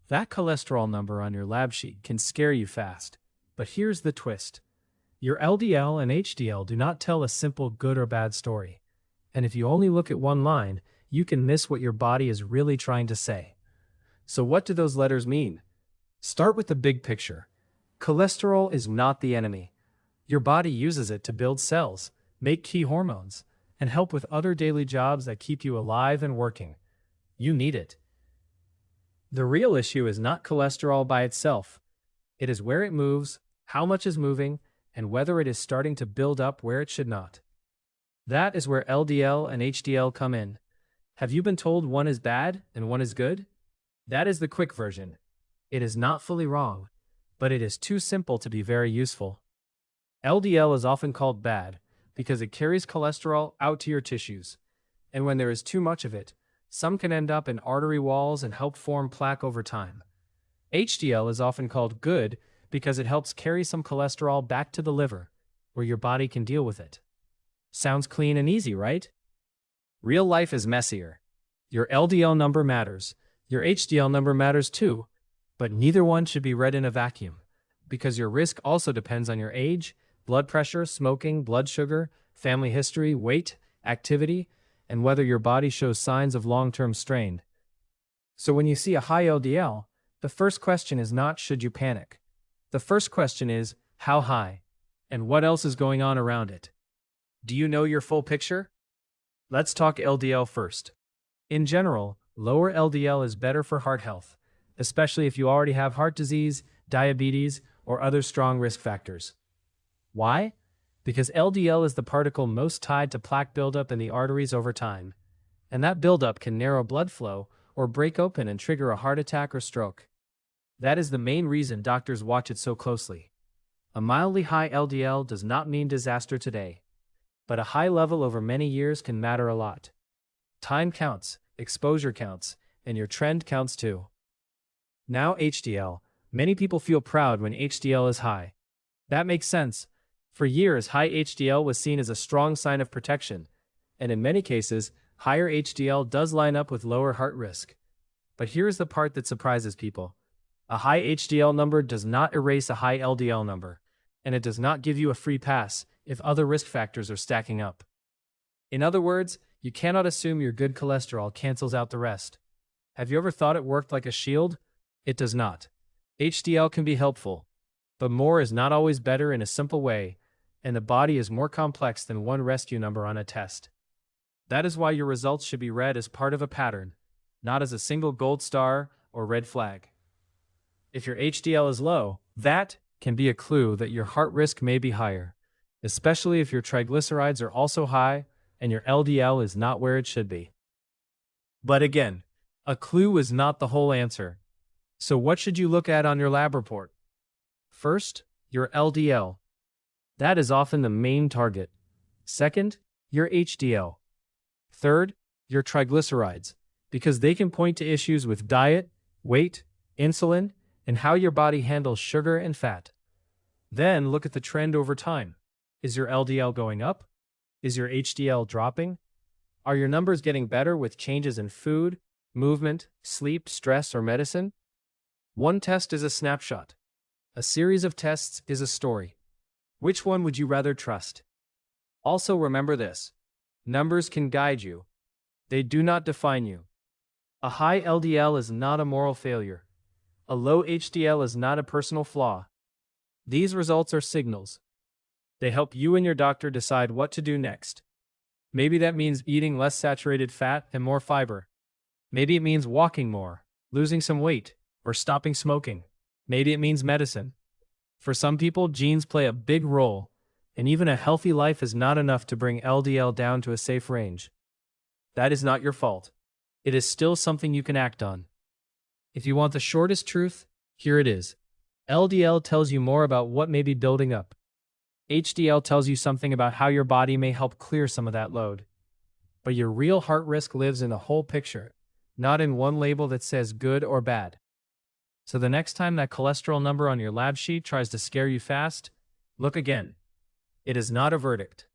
That cholesterol number on your lab sheet can scare you fast. But here's the twist. Your LDL and HDL do not tell a simple good or bad story. And if you only look at one line, you can miss what your body is really trying to say. So what do those letters mean? Start with the big picture. Cholesterol is not the enemy. Your body uses it to build cells, make key hormones, and help with other daily jobs that keep you alive and working. You need it. The real issue is not cholesterol by itself. It is where it moves, how much is moving, and whether it is starting to build up where it should not. That is where LDL and HDL come in. Have you been told one is bad and one is good? That is the quick version. It is not fully wrong, but it is too simple to be very useful. LDL is often called bad because it carries cholesterol out to your tissues, and when there is too much of it, some can end up in artery walls and help form plaque over time. HDL is often called good because it helps carry some cholesterol back to the liver, where your body can deal with it. Sounds clean and easy, right? Real life is messier. Your LDL number matters. Your HDL number matters too, but neither one should be read in a vacuum, because your risk also depends on your age, blood pressure, smoking, blood sugar, family history, weight, activity, and whether your body shows signs of long-term strain. So when you see a high LDL, the first question is not should you panic. The first question is how high, and what else is going on around it. Do you know your full picture? Let's talk LDL first. In general, lower LDL is better for heart health, especially if you already have heart disease, diabetes, or other strong risk factors. Why? Because LDL is the particle most tied to plaque buildup in the arteries over time, and that buildup can narrow blood flow or break open and trigger a heart attack or stroke. That is the main reason doctors watch it so closely. A mildly high LDL does not mean disaster today, but a high level over many years can matter a lot. Time counts, exposure counts, and your trend counts too. Now HDL. Many people feel proud when HDL is high. That makes sense. For years, high HDL was seen as a strong sign of protection, and in many cases, higher HDL does line up with lower heart risk. But here's the part that surprises people. A high HDL number does not erase a high LDL number, and it does not give you a free pass if other risk factors are stacking up. In other words, you cannot assume your good cholesterol cancels out the rest. Have you ever thought it worked like a shield? It does not. HDL can be helpful, but more is not always better in a simple way, and the body is more complex than one rescue number on a test. That is why your results should be read as part of a pattern, not as a single gold star or red flag. If your HDL is low, that can be a clue that your heart risk may be higher, especially if your triglycerides are also high and your LDL is not where it should be. But again, a clue is not the whole answer. So what should you look at on your lab report? First, your LDL. That is often the main target. Second, your HDL. Third, your triglycerides, because they can point to issues with diet, weight, insulin, and how your body handles sugar and fat. Then look at the trend over time. Is your LDL going up? Is your HDL dropping? Are your numbers getting better with changes in food, movement, sleep, stress, or medicine? One test is a snapshot. A series of tests is a story. Which one would you rather trust? Also remember this. Numbers can guide you. They do not define you. A high LDL is not a moral failure. A low HDL is not a personal flaw. These results are signals. They help you and your doctor decide what to do next. Maybe that means eating less saturated fat and more fiber. Maybe it means walking more, losing some weight, or stopping smoking. Maybe it means medicine. For some people, genes play a big role, and even a healthy life is not enough to bring LDL down to a safe range. That is not your fault. It is still something you can act on. If you want the shortest truth, here it is. LDL tells you more about what may be building up. HDL tells you something about how your body may help clear some of that load. But your real heart risk lives in the whole picture, not in one label that says good or bad. So the next time that cholesterol number on your lab sheet tries to scare you fast, look again. It is not a verdict.